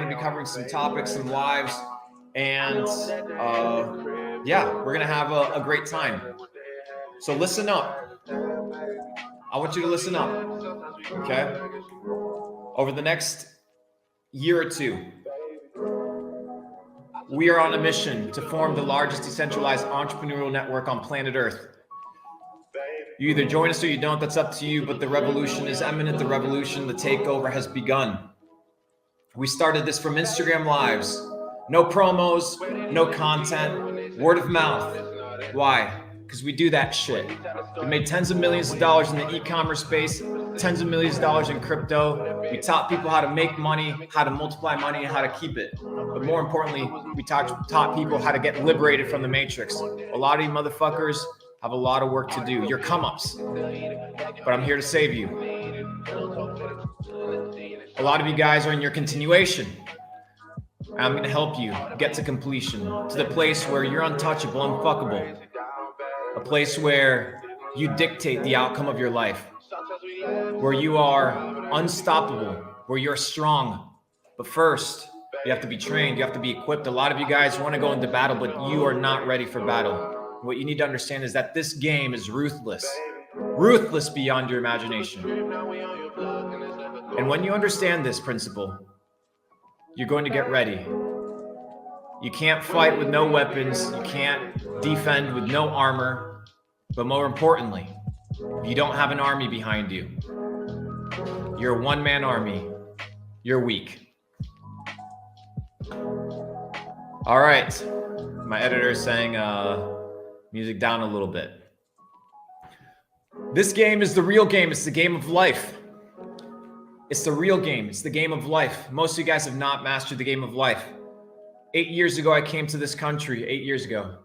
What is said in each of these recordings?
going to be covering some topics, some lives, and yeah, we're going to have a great time. So listen up. I want you to listen up, okay? Over the next year or two, we are on a mission to form the largest decentralized entrepreneurial network on planet Earth. You either join us or you don't, that's up to you, but the revolution is imminent. The revolution, the takeover has begun. We started this from Instagram Lives. No promos, no content, word of mouth. Why? Because we do that shit. We made tens of millions of dollars in the e-commerce space, tens of millions of dollars in crypto. We taught people how to make money, how to multiply money, and how to keep it. But more importantly, we taught people how to get liberated from the matrix. A lot of you motherfuckers have a lot of work to do. You're come-ups. But I'm here to save you. A lot of you guys are in your continuation. I'm going to help you get to completion, to the place where you're untouchable, unfuckable. A place where you dictate the outcome of your life, where you are unstoppable, where you're strong. But first, you have to be trained, you have to be equipped. A lot of you guys want to go into battle, but you are not ready for battle. What you need to understand is that this game is ruthless, ruthless beyond your imagination. And when you understand this principle, you're going to get ready. You can't fight with no weapons. You can't defend with no armor. But more importantly, you don't have an army behind you. You're a one-man army. You're weak. All right. My editor is saying music down a little bit. This game is the real game. It's the game of life. It's the real game. It's the game of life. Most of you guys have not mastered the game of life. 8 years ago, I came to this country. 8 years ago,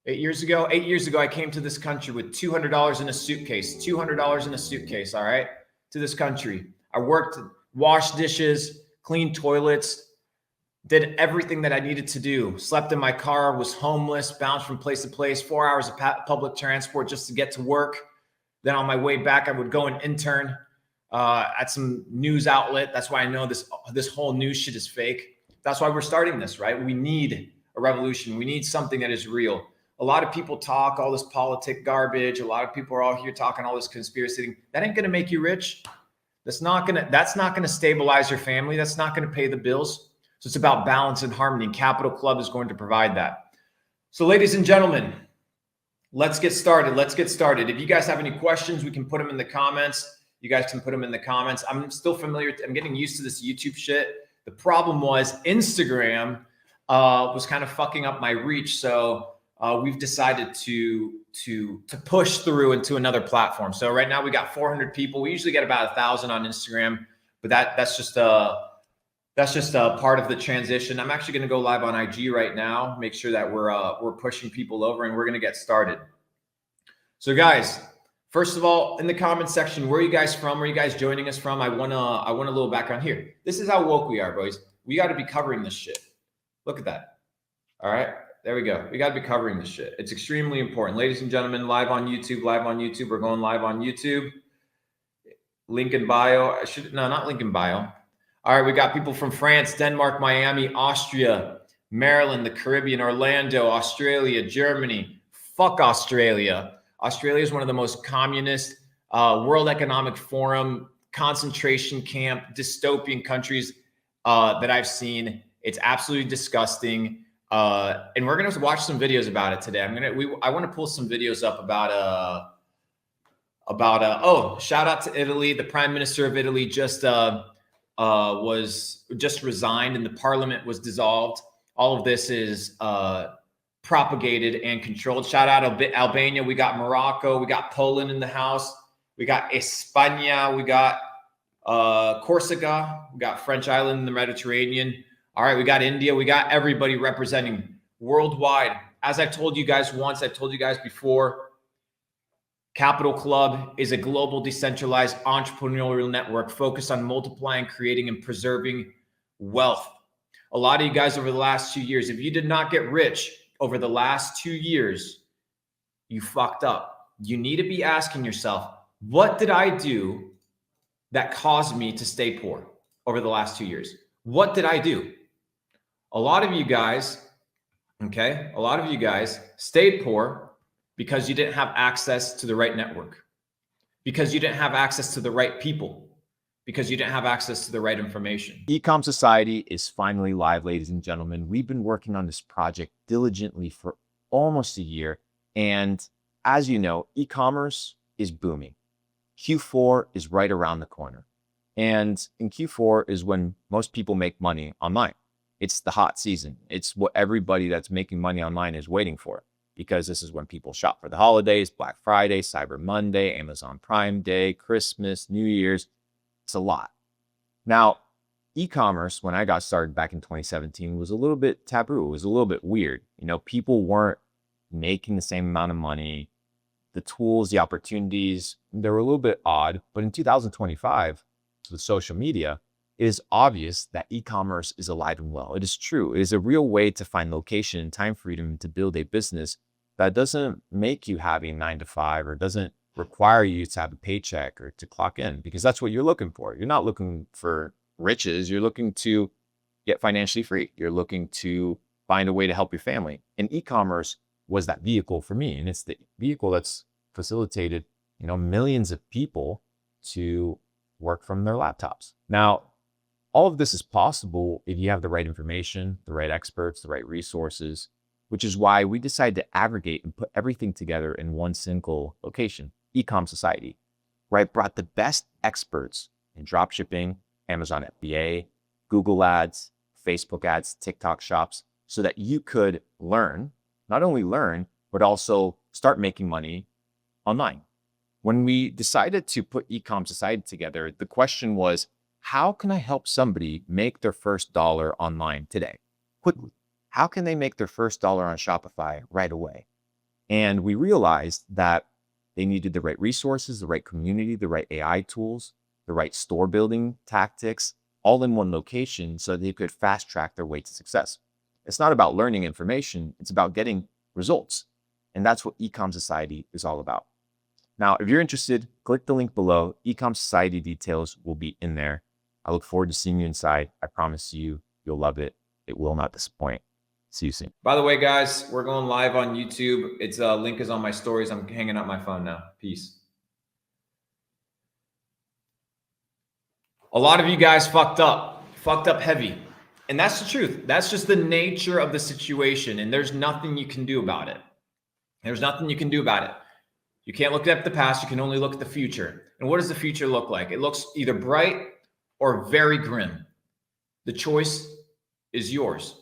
I came to this country with $200 in a suitcase. $200 in a suitcase, all right, to this country. I worked, washed dishes, cleaned toilets, did everything that I needed to do. Slept in my car, was homeless, bounced from place to place, 4 hours of public transport just to get to work. Then on my way back, I would go and intern at some news outlet. That's why I know this whole news shit is fake. That's why we're starting this, right? We need a revolution. We need something that is real. A lot of people talk all this politic garbage. A lot of people are all here talking all this conspiracy thing. That ain't going to make you rich. That's not going to stabilize your family. That's not going to pay the bills. So it's about balance and harmony. Capital Club is going to provide that. So ladies and gentlemen, let's get started. Let's get started. If you guys have any questions, we can put them in the comments. You guys can put them in the comments. I'm still familiar. I'm getting used to this YouTube shit. The problem was Instagram was kind of fucking up my reach. So we've decided to push through into another platform. So right now we got 400 people. We usually get about 1,000 on Instagram, but that's just a part of the transition. I'm actually going to go live on IG right now. Make sure that we're pushing people over, and we're going to get started. So guys, first of all, in the comment section, where are you guys from? Where are you guys joining us from? I want a little background here. This is how woke we are, boys. We got to be covering this shit. Look at that. All right, there we go. We got to be covering this shit. It's extremely important. Ladies and gentlemen, live on YouTube, We're going live on YouTube. Link in bio. Not link in bio. All right, we got people from France, Denmark, Miami, Austria, Maryland, the Caribbean, Orlando, Australia, Germany. Fuck Australia. Australia is one of the most communist, World Economic Forum, concentration camp, dystopian countries that I've seen. It's absolutely disgusting. And we're going to watch some videos about it today. I want to pull some videos up about shout out to Italy. The Prime Minister of Italy just resigned and the parliament was dissolved. All of this is propagated and controlled. Shout out Albania. We got Morocco. We got Poland in the house. We got España. We got Corsica. We got French island in the Mediterranean. All right, we got India. We got everybody representing worldwide. As I've told you guys once, I've told you guys before, Capital Club is a global decentralized entrepreneurial network focused on multiplying, creating, and preserving wealth. A lot of you guys over the last 2 years, if you did not get rich over the last 2 years, you fucked up. You need to be asking yourself, what did I do that caused me to stay poor over the last 2 years? What did I do? A lot of you guys, okay, a lot of you guys stayed poor because you didn't have access to the right network, because you didn't have access to the right people, because you didn't have access to the right information. Ecom Society is finally live, ladies and gentlemen. We've been working on this project diligently for almost a year. And as you know, e-commerce is booming. Q4 is right around the corner. And in Q4 is when most people make money online. It's the hot season. It's what everybody that's making money online is waiting for, because this is when people shop for the holidays, Black Friday, Cyber Monday, Amazon Prime Day, Christmas, New Year's. It's a lot. Now, e-commerce, when I got started back in 2017, was a little bit taboo. It was a little bit weird. People weren't making the same amount of money. The tools, the opportunities, they were a little bit odd. But in 2025, with social media, it is obvious that e-commerce is alive and well. It is true. It is a real way to find location and time freedom to build a business that doesn't make you have a 9 to 5 or doesn't require you to have a paycheck or to clock in, because that's what you're looking for. You're not looking for riches. You're looking to get financially free. You're looking to find a way to help your family. And e-commerce was that vehicle for me. And it's the vehicle that's facilitated, millions of people to work from their laptops. Now, all of this is possible if you have the right information, the right experts, the right resources, which is why we decided to aggregate and put everything together in one single location, Ecom Society, where I brought the best experts in dropshipping, Amazon FBA, Google ads, Facebook ads, TikTok shops, so that you could not only learn, but also start making money online. When we decided to put Ecom Society together, the question was, how can I help somebody make their first dollar online today, quickly? How can they make their first dollar on Shopify right away? And we realized that they needed the right resources, the right community, the right AI tools, the right store building tactics, all in one location so they could fast track their way to success. It's not about learning information, it's about getting results. And that's what Ecom Society is all about. Now, if you're interested, click the link below. Ecom Society details will be in there. I look forward to seeing you inside. I promise you'll love it. It will not disappoint. See you soon. By the way, guys, we're going live on YouTube. Its link is on my stories. I'm hanging up my phone now. Peace. A lot of you guys fucked up heavy. And that's the truth. That's just the nature of the situation. And there's nothing you can do about it. There's nothing you can do about it. You can't look at the past. You can only look at the future. And what does the future look like? It looks either bright or very grim. The choice is yours.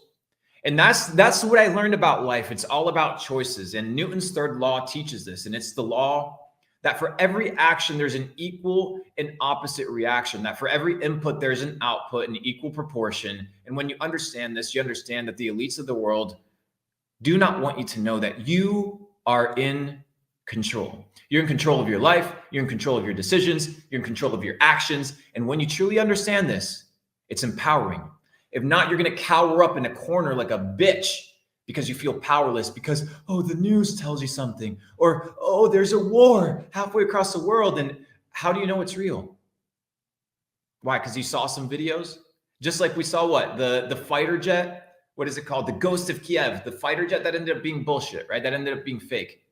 And that's what I learned about life. It's all about choices. And Newton's third law teaches this. And it's the law that for every action, there's an equal and opposite reaction, that for every input, there's an output in equal proportion. And when you understand this, you understand that the elites of the world do not want you to know that you are in control. You're in control of your life. You're in control of your decisions. You're in control of your actions. And when you truly understand this, it's empowering. If not, you're going to cower up in a corner like a bitch because you feel powerless because, oh, the news tells you something, or, oh, there's a war halfway across the world. And how do you know it's real? Why? Because you saw some videos? Just like we saw what? The fighter jet, what is it called? The Ghost of Kiev, the fighter jet that ended up being bullshit, right? That ended up being fake.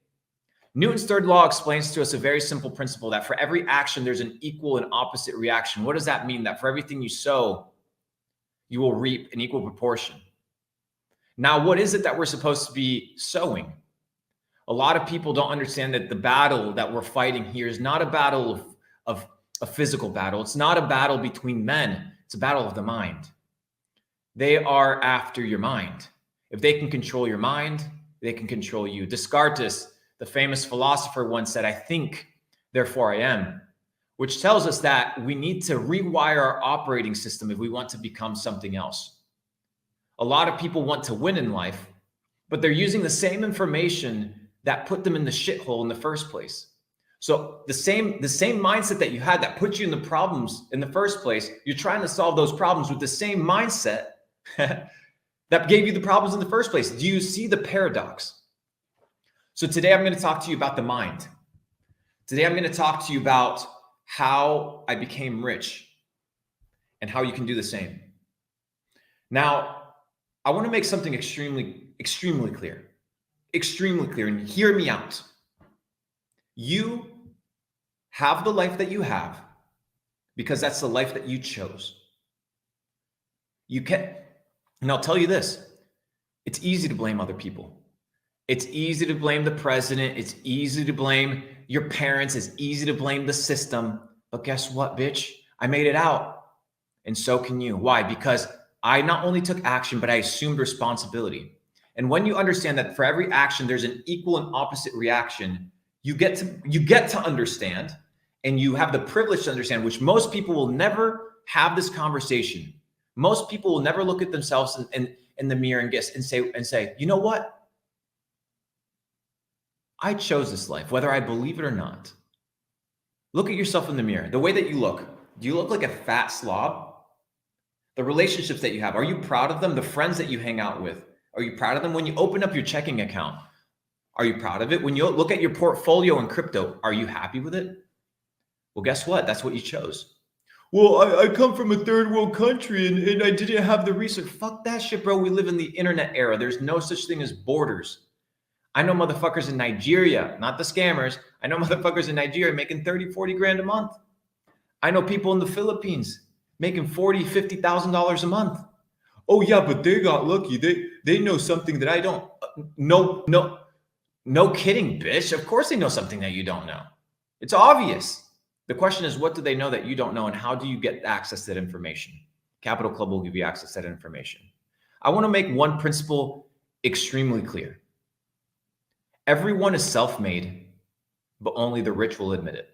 Newton's third law explains to us a very simple principle that for every action, there's an equal and opposite reaction. What does that mean? That for everything you sow, you will reap an equal proportion. Now, what is it that we're supposed to be sowing? A lot of people don't understand that the battle that we're fighting here is not a battle of a physical battle. It's not a battle between men. It's a battle of the mind. They are after your mind. If they can control your mind, they can control you. Descartes, the famous philosopher, once said, "I think, therefore I am," which tells us that we need to rewire our operating system if we want to become something else. A lot of people want to win in life, but they're using the same information that put them in the shithole in the first place. So the same mindset that you had that put you in the problems in the first place, you're trying to solve those problems with the same mindset that gave you the problems in the first place. Do you see the paradox? So today I'm going to talk to you about the mind. Today I'm going to talk to you about how I became rich and how you can do the same. Now, I want to make something extremely clear. Extremely clear, and hear me out. You have the life that you have because that's the life that you chose. You can, and I'll tell you this, it's easy to blame other people. It's easy to blame the president. It's easy to blame your parents. It's easy to blame the system. But guess what, bitch? I made it out. And so can you. Why? Because I not only took action, but I assumed responsibility. And when you understand that for every action, there's an equal and opposite reaction, you get to understand, and you have the privilege to understand, which most people will never have this conversation. Most people will never look at themselves in the mirror and say, you know what? I chose this life, whether I believe it or not. Look at yourself in the mirror. The way that you look, do you look like a fat slob? The relationships that you have, are you proud of them? The friends that you hang out with, are you proud of them? When you open up your checking account, are you proud of it? When you look at your portfolio in crypto, are you happy with it? Well, guess what? That's what you chose. Well, I come from a third world country and I didn't have the research. Fuck that shit, bro. We live in the internet era. There's no such thing as borders. I know motherfuckers in Nigeria, not the scammers. I know motherfuckers in Nigeria making 30, 40 grand a month. I know people in the Philippines making $40,000, $50,000 a month. Oh yeah, but they got lucky. They know something that I don't. No kidding, bitch. Of course they know something that you don't know. It's obvious. The question is, what do they know that you don't know, and how do you get access to that information? Capital Club will give you access to that information. I want to make one principle extremely clear. Everyone is self-made, but only the rich will admit it.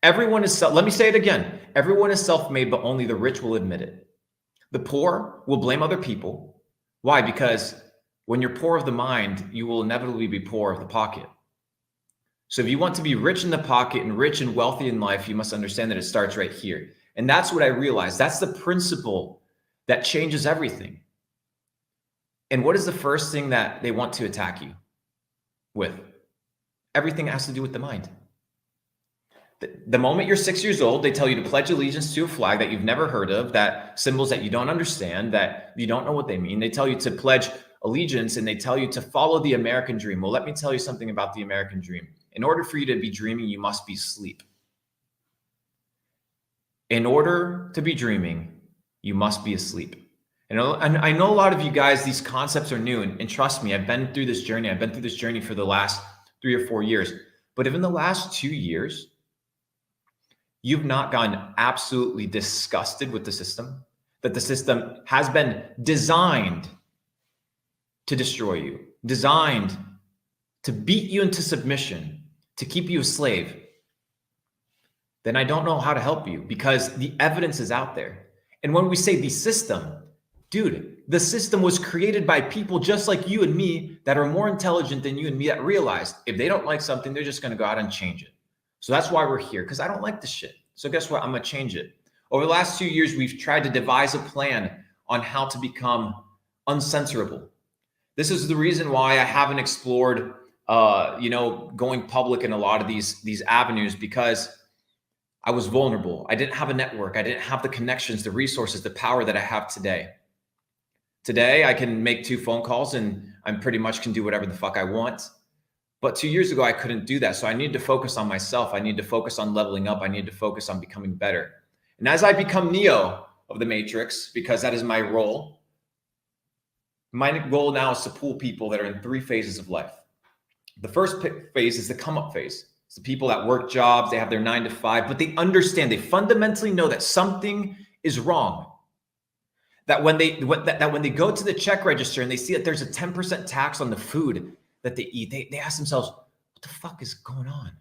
Everyone is let me say it again. Everyone is self-made, but only the rich will admit it. The poor will blame other people. Why? Because when you're poor of the mind, you will inevitably be poor of the pocket. So if you want to be rich in the pocket and rich and wealthy in life, you must understand that it starts right here. And that's what I realized. That's the principle that changes everything. And what is the first thing that they want to attack you with? Everything has to do with the mind. The moment you're 6 years old, they tell you to pledge allegiance to a flag that you've never heard of, that symbols that you don't understand, that you don't know what they mean. They tell you to pledge allegiance and they tell you to follow the American dream. Well, let me tell you something about the American dream. In order for you to be dreaming, you must be asleep. In order to be dreaming, you must be asleep. And I know a lot of you guys, these concepts are new, and trust me, I've been through this journey. I've been through this journey for the last 3 or 4 years. But if in the last 2 years, you've not gotten absolutely disgusted with the system, that the system has been designed to destroy you, designed to beat you into submission, to keep you a slave, then I don't know how to help you, because the evidence is out there. And when we say the system, dude, the system was created by people just like you and me that are more intelligent than you and me, that realized if they don't like something, they're just going to go out and change it. So that's why we're here, because I don't like this shit. So guess what? I'm going to change it. Over the last 2 years, we've tried to devise a plan on how to become uncensorable. This is the reason why I haven't explored, going public in a lot of these avenues, because I was vulnerable. I didn't have a network. I didn't have the connections, the resources, the power that I have today. Today, I can make 2 phone calls and I pretty much can do whatever the fuck I want. But 2 years ago, I couldn't do that. So I needed to focus on myself. I need to focus on leveling up. I need to focus on becoming better. And as I become Neo of the Matrix, because that is my role, my goal now is to pull people that are in 3 phases of life. The first phase is the come up phase. It's the people that work jobs, they have their 9 to 5, but they understand, they fundamentally know that something is wrong. That when they go to the check register and they see that there's a 10% tax on the food that they eat, they ask themselves, what the fuck is going on?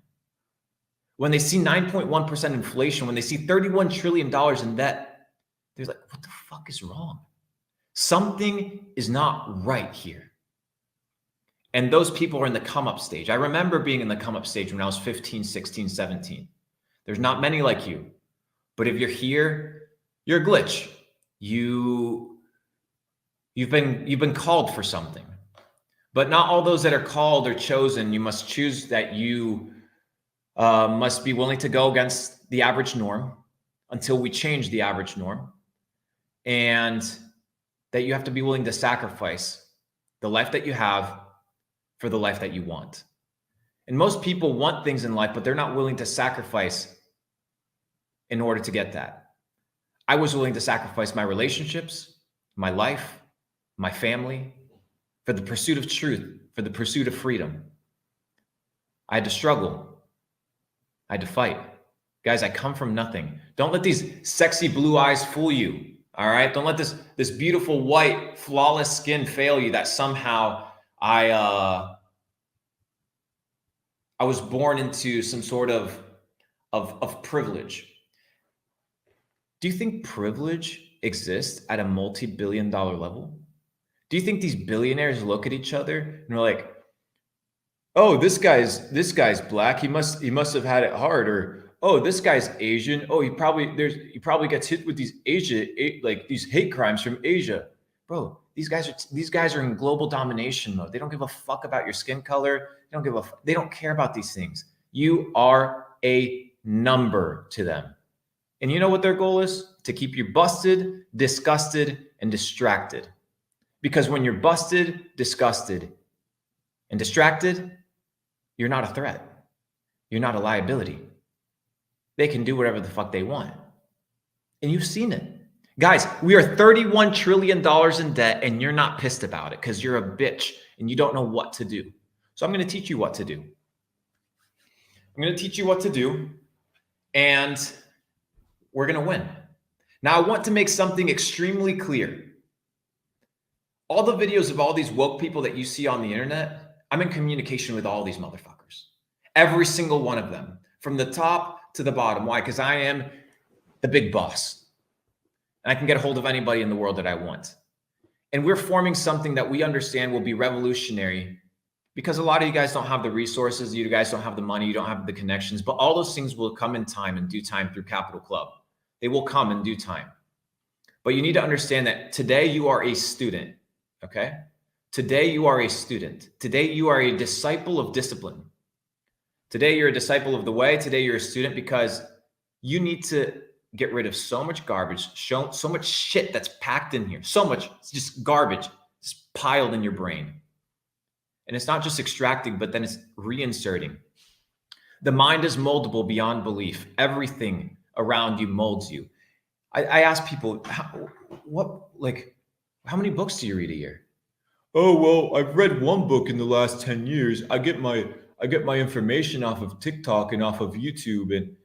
When they see 9.1% inflation, when they see $31 trillion in debt, they're like, what the fuck is wrong? Something is not right here. And those people are in the come up stage. I remember being in the come up stage when I was 15, 16, 17. There's not many like you. But if you're here, you're a glitch. You've been called for something. But not all those that are called are chosen. You must choose that you must be willing to go against the average norm until we change the average norm. and that you have to be willing to sacrifice the life that you have for the life that you want. And most people want things in life, but they're not willing to sacrifice in order to get that. I was willing to sacrifice my relationships, my life, my family, for the pursuit of truth, for the pursuit of freedom. I had to struggle. I had to fight. Guys, I come from nothing. Don't let these sexy blue eyes fool you. All right. Don't let this beautiful white flawless skin fail you that somehow I was born into some sort of privilege. Do you think privilege exists at a multi-billion-dollar level? Do you think these billionaires look at each other and they're like, "Oh, this guy's black. He must have had it hard," or, "Oh, this guy's Asian. Oh, he probably gets hit with these these hate crimes from Asia." Bro, these guys are in global domination mode. They don't give a fuck about your skin color. They don't care about these things. You are a number to them. And you know what their goal is? To keep you busted, disgusted, and distracted. Because when you're busted, disgusted, and distracted, you're not a threat. You're not a liability. They can do whatever the fuck they want. And you've seen it. Guys, we are $31 trillion in debt, and you're not pissed about it because you're a bitch and you don't know what to do. So I'm going to teach you what to do. I'm going to teach you what to do, and we're going to win. Now, I want to make something extremely clear. All the videos of all these woke people that you see on the internet, I'm in communication with all these motherfuckers. Every single one of them, from the top to the bottom. Why? Because I am the big boss. And I can get a hold of anybody in the world that I want. And we're forming something that we understand will be revolutionary, because a lot of you guys don't have the resources, you guys don't have the money, you don't have the connections, but all those things will come in time, in due time, through Capital Club. They will come in due time. But you need to understand that today you are a student, okay? Today you are a student. Today you are a disciple of discipline. Today you're a disciple of the way. Today you're a student because you need to get rid of so much garbage, so much shit that's packed in here, so much, it's just garbage, just piled in your brain. And it's not just extracting, but then it's reinserting. The mind is moldable beyond belief. Everything around you molds you. I ask people, how many books do you read a year? Oh, well, I've read one book in the last 10 years. I get my information off of TikTok and off of YouTube. And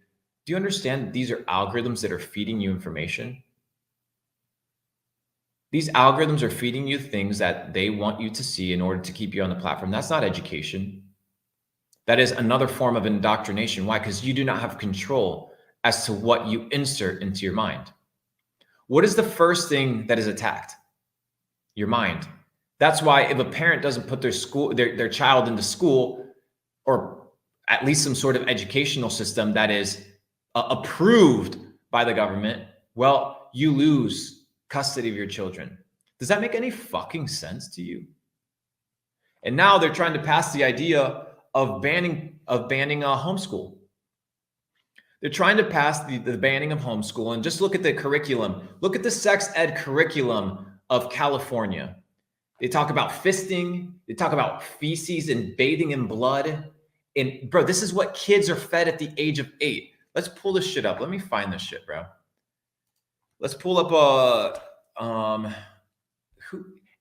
do you understand these are algorithms that are feeding you information? These algorithms are feeding you things that they want you to see in order to keep you on the platform. That's not education. That is another form of indoctrination. Why? Because you do not have control as to what you insert into your mind. What is the first thing that is attacked? Your mind. That's why if a parent doesn't put their child into school, or at least some sort of educational system that is approved by the government, well, you lose custody of your children. Does that make any fucking sense to you? And now they're trying to pass the idea of banning homeschool. They're trying to pass the banning of homeschool. And just look at the curriculum. Look at the sex ed curriculum of California. They talk about fisting. They talk about feces and bathing in blood. And bro, this is what kids are fed at the age of 8. Let's pull this shit up. Let me find this shit, bro. Let's pull up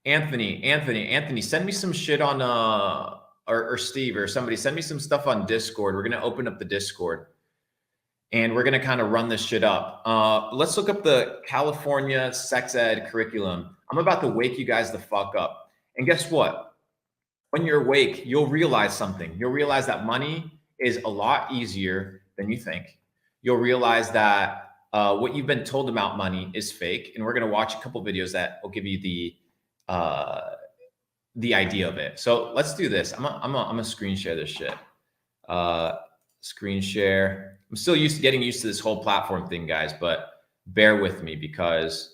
Anthony, send me some shit on or Steve or somebody, send me some stuff on Discord. We're gonna open up the Discord and we're gonna kind of run this shit up. Let's look up the California sex ed curriculum. I'm about to wake you guys the fuck up. And guess what? When you're awake, you'll realize something. You'll realize that money is a lot easier than you think. You'll realize that what you've been told about money is fake. And we're going to watch a couple videos that will give you the idea of it. So let's do this. I'm gonna screen share this shit. Screen share. I'm still getting used to this whole platform thing, guys, but bear with me because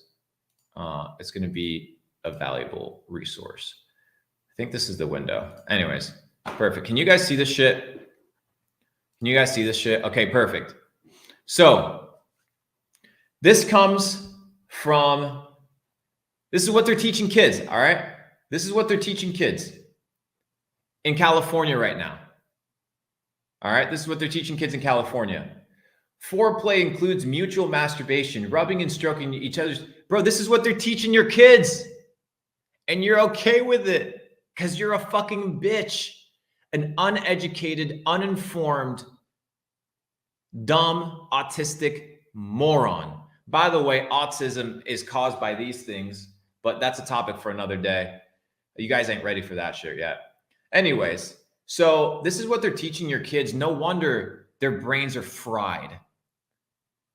it's going to be a valuable resource. I think this is the window. Anyways, perfect. Can you guys see this shit? Can you guys see this shit? Okay, perfect. So this comes from This is what they're teaching kids, all right? This is what they're teaching kids in California right now. All right, this is what they're teaching kids in California. Foreplay includes mutual masturbation, rubbing and stroking each other's. Bro, this is what they're teaching your kids. And you're okay with it because you're a fucking bitch. An uneducated, uninformed, dumb, autistic moron. By the way, autism is caused by these things, but that's a topic for another day. You guys ain't ready for that shit yet. Anyways, so this is what they're teaching your kids. No wonder their brains are fried.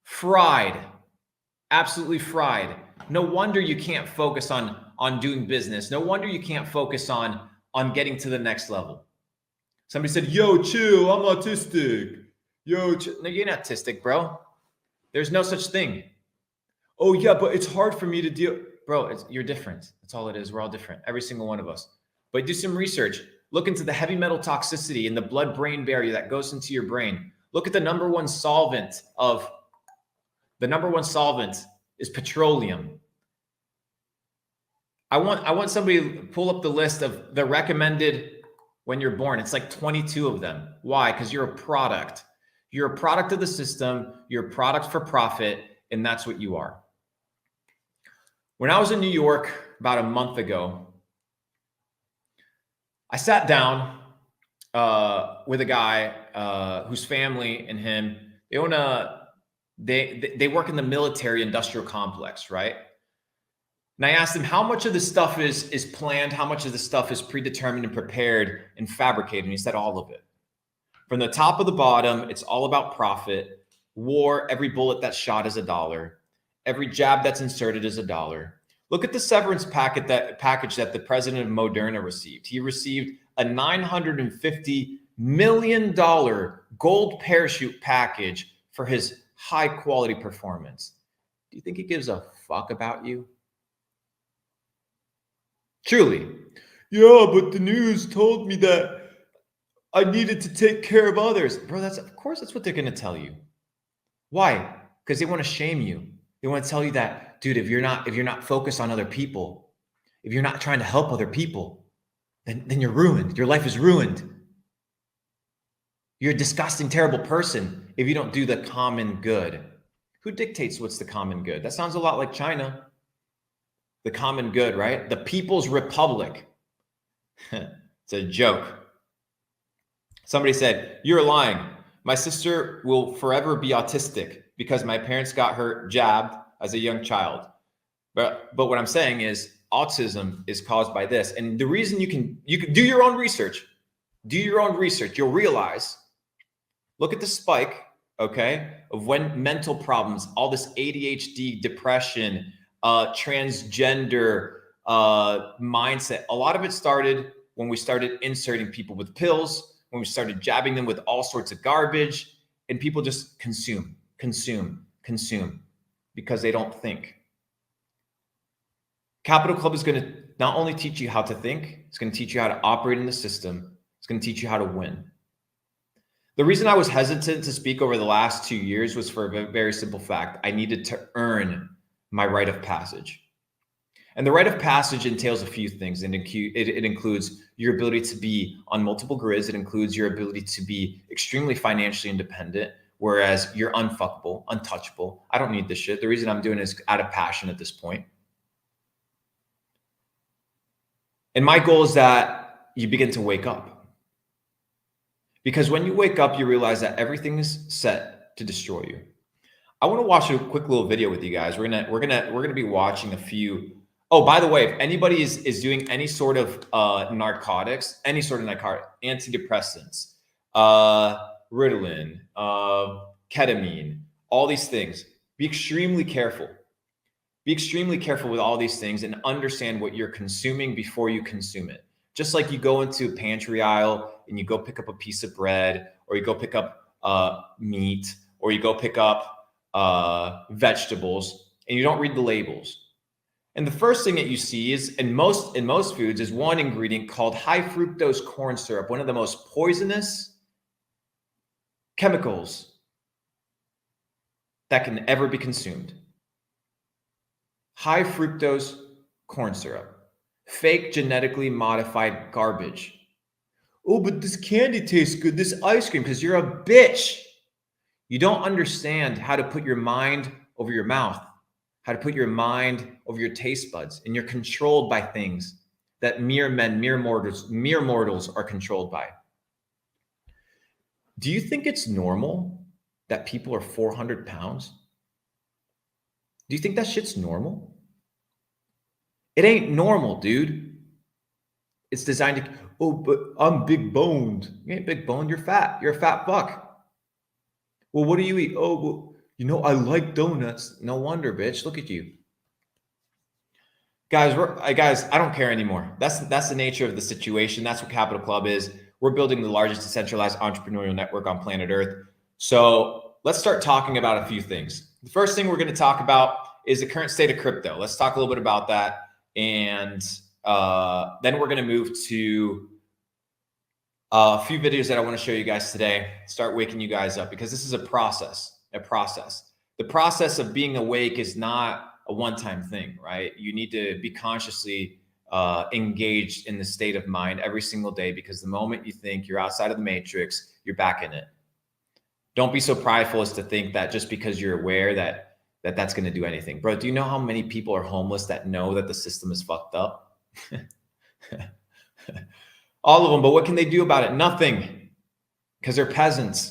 Fried. Absolutely fried. No wonder you can't focus on doing business. No wonder you can't focus on getting to the next level. Somebody said, yo, chill, I'm autistic. Yo, chill. No, you're not autistic, bro. There's no such thing. Oh, yeah, but it's hard for me to deal. Bro, you're different. That's all it is. We're all different. Every single one of us. But do some research. Look into the heavy metal toxicity in the blood-brain barrier that goes into your brain. Look at the number one solvent is petroleum. I want somebody to pull up the list of the recommended when you're born. It's like 22 of them. Why? Because you're a product. You're a product of the system. You're a product for profit, and that's what you are. When I was in New York about a month ago, I sat down with a guy whose family and him, they own they work in the military industrial complex, right? And I asked him how much of this stuff is planned, how much of this stuff is predetermined and prepared and fabricated. And he said all of it. From the top of the bottom, it's all about profit. War, every bullet that's shot is $1. Every jab that's inserted is $1. Look at the severance package that the president of Moderna received. He received a $950 million gold parachute package for his high quality performance. Do you think he gives a fuck about you? Truly. Yeah, but the news told me that I needed to take care of others. Bro, of course that's what they're going to tell you. Why? Because they want to shame you. They want to tell you that, dude, if you're not focused on other people, if you're not trying to help other people, then you're ruined. Your life is ruined. You're a disgusting, terrible person if you don't do the common good. Who dictates what's the common good? That sounds a lot like China. The common good, right? The People's Republic. It's a joke. Somebody said, you're lying. My sister will forever be autistic because my parents got her jabbed as a young child. But what I'm saying is autism is caused by this. And the reason you can do your own research. Do your own research. You'll realize, look at the spike, okay, of when mental problems, all this ADHD, depression, transgender mindset. A lot of it started when we started inserting people with pills, when we started jabbing them with all sorts of garbage, and people just consume because they don't think. Capital Club is going to not only teach you how to think, it's going to teach you how to operate in the system. It's going to teach you how to win. The reason I was hesitant to speak over the last 2 years was for a very simple fact. I needed to earn my rite of passage. And the rite of passage entails a few things. It includes your ability to be on multiple grids. It includes your ability to be extremely financially independent, whereas you're unfuckable, untouchable. I don't need this shit. The reason I'm doing it is out of passion at this point. And my goal is that you begin to wake up. Because when you wake up, you realize that everything is set to destroy you. I want to watch a quick little video with you guys. We're gonna be watching a few. Oh, by the way, if anybody is doing any sort of narcotics, any sort of narcotic, antidepressants, Ritalin, ketamine, all these things, be extremely careful. Be extremely careful with all these things and understand what you're consuming before you consume it. Just like you go into a pantry aisle and you go pick up a piece of bread, or you go pick up meat, or you go pick up vegetables, and you don't read the labels. And the first thing that you see is in most foods is one ingredient called high fructose corn syrup, one of the most poisonous chemicals that can ever be consumed. High fructose corn syrup, fake genetically modified garbage. Oh, but this candy tastes good, this ice cream, because you're a bitch. You don't understand how to put your mind over your mouth, how to put your mind over your taste buds, and you're controlled by things that mere mortals are controlled by. Do you think it's normal that people are 400 pounds? Do you think that shit's normal? It ain't normal, dude. It's designed to, oh, but I'm big boned. You ain't big boned, you're fat. You're a fat fuck. Well, what do you eat? Oh, well, you know, I like donuts. No wonder, bitch. Look at you. Guys, I don't care anymore. That's the nature of the situation. That's what Capital Club is. We're building the largest decentralized entrepreneurial network on planet Earth. So let's start talking about a few things. The first thing we're going to talk about is the current state of crypto. Let's talk a little bit about that. And then we're going to move to a few videos that I want to show you guys today. Start waking you guys up, because this is a process. The process of being awake is not a one-time thing, right? You need to be consciously engaged in the state of mind every single day, because the moment you think you're outside of the matrix, you're back in it. Don't be so prideful as to think that just because you're aware that's going to do anything. Bro, do you know how many people are homeless that know that the system is fucked up? All of them. But what can they do about it? Nothing, because they're peasants.